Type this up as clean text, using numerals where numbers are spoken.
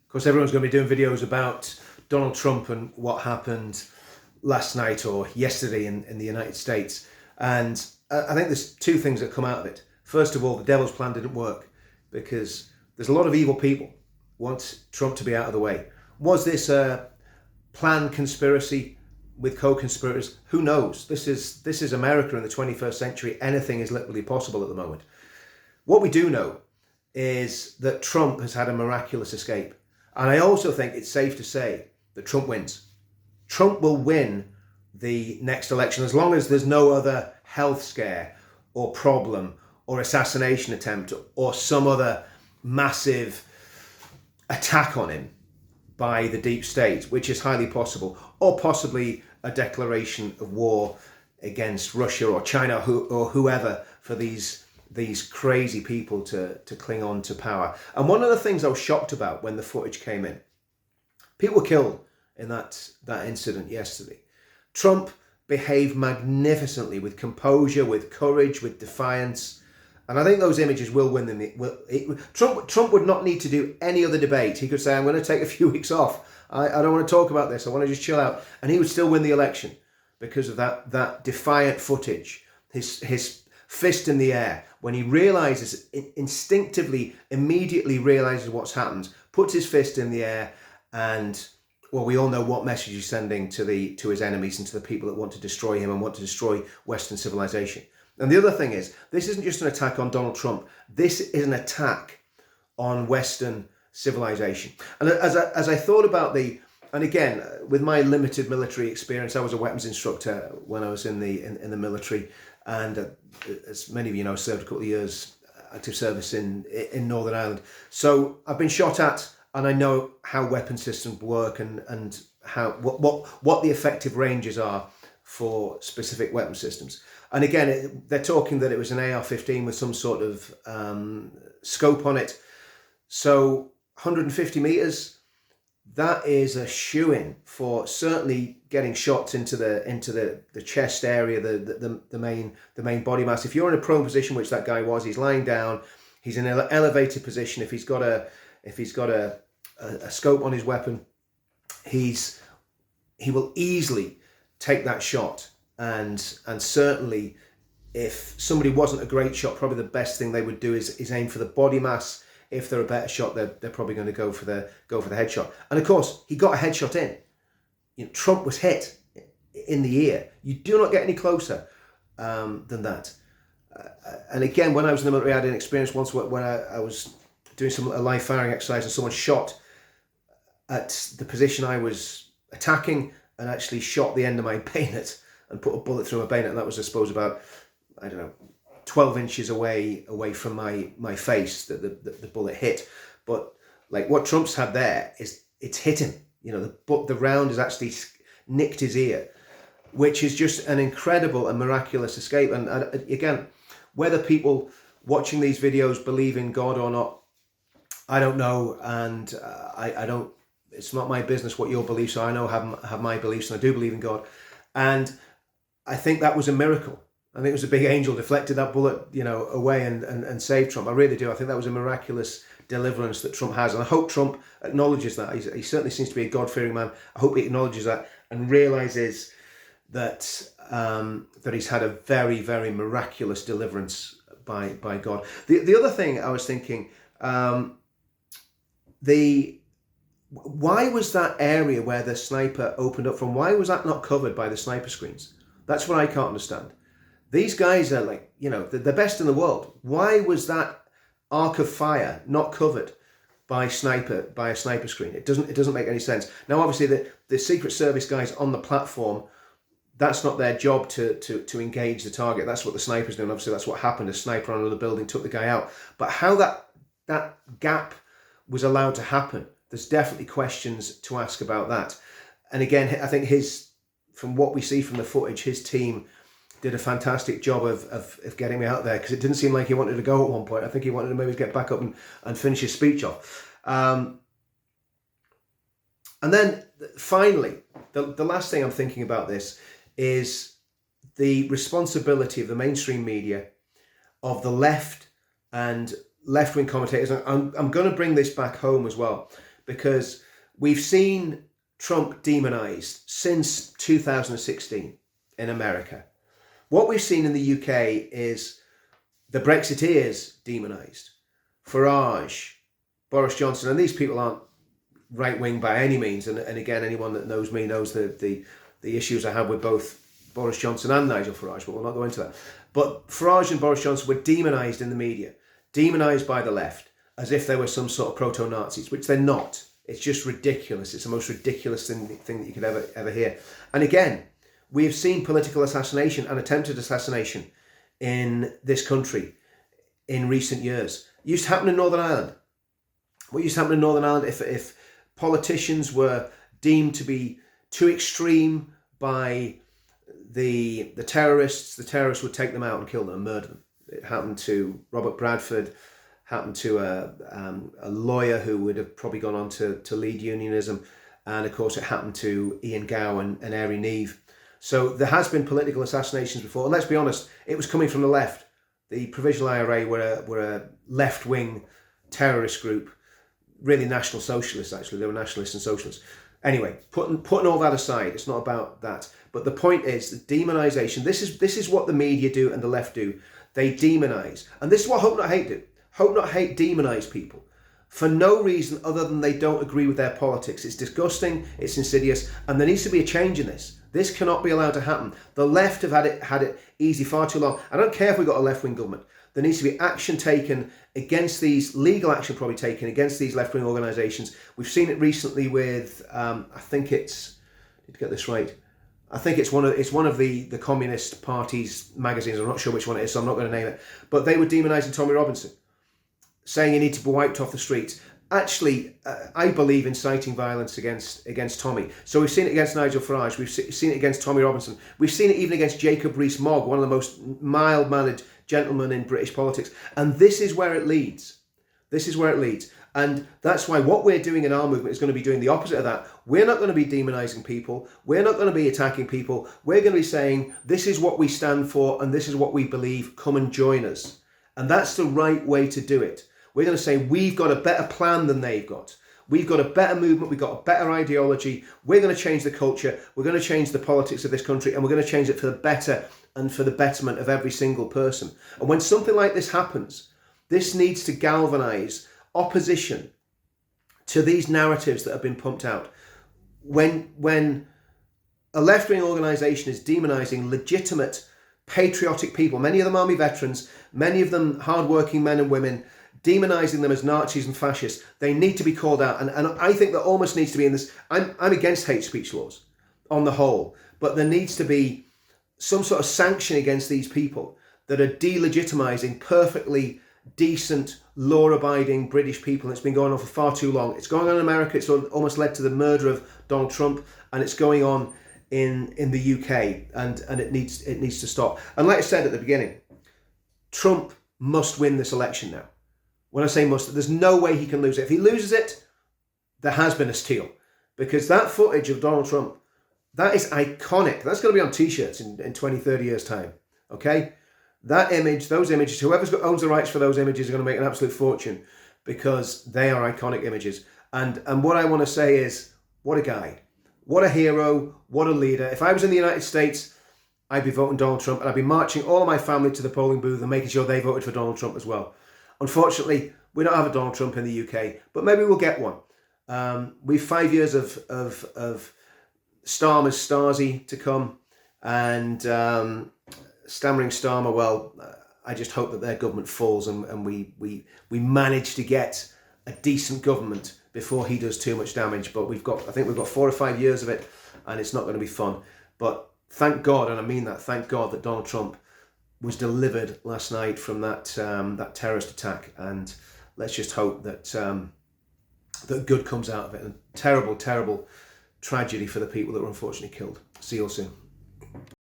Of course, everyone's going to be doing videos about Donald Trump and what happened last night or yesterday in the United States. And I think there's two things that come out of it. First of all, the devil's plan didn't work because there's a lot of evil people who want Trump to be out of the way. Was this a planned conspiracy with co-conspirators? Who knows? This is America in the 21st century. Anything is literally possible at the moment. What we do know is that Trump has had a miraculous escape. And I also think it's safe to say that Trump wins. Trump will win the next election as long as there's no other health scare or problem or assassination attempt or some other massive attack on him by the deep state, which is highly possible, or possibly a declaration of war against Russia or China or whoever for these crazy people to cling on to power. And one of the things I was shocked about when the footage came in, people were killed in that incident yesterday. Trump behaved magnificently with composure, with courage, with defiance. And I think those images will win them. Trump would not need to do any other debate. He could say, I'm going to take a few weeks off. I don't want to talk about this. I want to just chill out. And he would still win the election because of that defiant footage. His fist in the air when he realizes, instinctively, immediately realizes what's happened, puts his fist in the air, and well, we all know what message he's sending to his enemies and to the people that want to destroy him and want to destroy Western civilization. And the other thing is, this isn't just an attack on Donald Trump. This is an attack on Western civilization. And as I thought about and again, with my limited military experience, I was a weapons instructor when I was in the military. And as many of you know, I served a couple of years active service in Northern Ireland. So I've been shot at, and I know how weapon systems work and how what the effective ranges are for specific weapon systems. And again, they're talking that it was an AR-15 with some sort of scope on it. So 150 meters, that is a shoo-in for certainly getting shots into the chest area, the main body mass. If you're in a prone position, which that guy was, he's lying down, he's in an elevated position. If he's got a scope on his weapon, he will easily take that shot. And certainly, if somebody wasn't a great shot, probably the best thing they would do is aim for the body mass. If they're a better shot, they're probably going to go for the headshot. And of course, he got a headshot in. You know, Trump was hit in the ear. You do not get any closer than that. And again, when I was in the military, I had an experience once when I was doing a live firing exercise and someone shot at the position I was attacking and actually shot the end of my bayonet and put a bullet through my bayonet. And that was, I suppose, about, 12 inches away from my face that the bullet hit. But like what Trump's had there is it's hit him. You know, the round has actually nicked his ear, which is just an incredible and miraculous escape. And again, whether people watching these videos believe in God or not, I don't know. And I don't, it's not my business what your beliefs are. I know I have my beliefs and I do believe in God. And I think that was a miracle. I think it was a big angel deflected that bullet, away and saved Trump. I really do. I think that was a miraculous deliverance that Trump has. And I hope Trump acknowledges that. He certainly seems to be a God-fearing man. I hope he acknowledges that and realizes that he's had a very, very miraculous deliverance by God. The other thing I was thinking, why was that area where the sniper opened up from, why was that not covered by the sniper screens? That's what I can't understand. These guys are like, the best in the world. Why was that arc of fire not covered by a sniper screen? It doesn't make any sense. Now, obviously, the Secret Service guys on the platform, that's not their job to engage the target. That's what the sniper's doing. Obviously, that's what happened. A sniper on another building took the guy out. But how that gap was allowed to happen, there's definitely questions to ask about that. And again, I think from what we see from the footage, his team did a fantastic job of getting me out there, because it didn't seem like he wanted to go at one point. I think he wanted to maybe get back up and finish his speech off. And then finally, the last thing I'm thinking about this is the responsibility of the mainstream media, of the left and left-wing commentators. I'm going to bring this back home as well, because we've seen Trump demonized since 2016 in America. What we've seen in the UK is the Brexiteers demonized. Farage, Boris Johnson, and these people aren't right-wing by any means. And again, anyone that knows me knows the issues I have with both Boris Johnson and Nigel Farage, but we'll not go into that. But Farage and Boris Johnson were demonized in the media, demonized by the left, as if they were some sort of proto-Nazis, which they're not. It's just ridiculous. It's the most ridiculous thing that you could ever hear. And again, we have seen political assassination and attempted assassination in this country in recent years. It used to happen in Northern Ireland. What used to happen in Northern Ireland, if politicians were deemed to be too extreme by the terrorists would take them out and kill them and murder them. It happened to Robert Bradford, happened to a lawyer who would have probably gone on to lead unionism, and of course it happened to Ian Gow and Ari Neve. So there has been political assassinations before, and let's be honest, it was coming from the left. The Provisional IRA were a left-wing terrorist group, really national socialists actually. They were nationalists and socialists. Anyway, putting all that aside, it's not about that. But the point is that demonization, this is what the media do and the left do. They demonize. And this is what Hope Not Hate do. Hope Not Hate demonize people for no reason other than they don't agree with their politics. It's disgusting, it's insidious, and there needs to be a change in this. This cannot be allowed to happen. The left have had it easy far too long. I don't care if we've got a left-wing government. There needs to be action taken against these, legal action probably taken against these left-wing organisations. We've seen it recently with, I think it's, I need to get this right, I think it's one of the Communist Party's magazines. I'm not sure which one it is, so I'm not going to name it. But they were demonising Tommy Robinson, saying he needs to be wiped off the streets. Actually, I believe inciting violence against Tommy. So we've seen it against Nigel Farage. We've seen it against Tommy Robinson. We've seen it even against Jacob Rees-Mogg, one of the most mild-mannered gentlemen in British politics. And this is where it leads. This is where it leads. And that's why what we're doing in our movement is going to be doing the opposite of that. We're not going to be demonising people. We're not going to be attacking people. We're going to be saying, this is what we stand for and this is what we believe. Come and join us. And that's the right way to do it. We're going to say, we've got a better plan than they've got. We've got a better movement. We've got a better ideology. We're going to change the culture. We're going to change the politics of this country, and we're going to change it for the better and for the betterment of every single person. And when something like this happens, this needs to galvanise opposition to these narratives that have been pumped out. When a left-wing organisation is demonising legitimate, patriotic people, many of them army veterans, many of them hard-working men and women, demonising them as Nazis and fascists, they need to be called out. And I think there almost needs to be in this, I'm against hate speech laws on the whole, but there needs to be some sort of sanction against these people that are delegitimising perfectly decent, law-abiding British people. And it's been going on for far too long. It's going on in America. It's almost led to the murder of Donald Trump, and it's going on in the UK, and it needs to stop. And like I said at the beginning, Trump must win this election now. When I say must, there's no way he can lose it. If he loses it, there has been a steal. Because that footage of Donald Trump, that is iconic. That's going to be on t-shirts in 20, 30 years' time. Okay? That image, those images, whoever owns the rights for those images are going to make an absolute fortune because they are iconic images. And what I want to say is, what a guy. What a hero. What a leader. If I was in the United States, I'd be voting Donald Trump, and I'd be marching all of my family to the polling booth and making sure they voted for Donald Trump as well. Unfortunately, we don't have a Donald Trump in the UK, but maybe we'll get one. We've 5 years of Starmer's Stasi to come, and Stammering Starmer, well, I just hope that their government falls and we manage to get a decent government before he does too much damage. But I think we've got 4 or 5 years of it, and it's not going to be fun. But thank God, and I mean that, thank God that Donald Trump was delivered last night from that terrorist attack, and let's just hope that that good comes out of it. And terrible, terrible tragedy for the people that were unfortunately killed. See you all soon.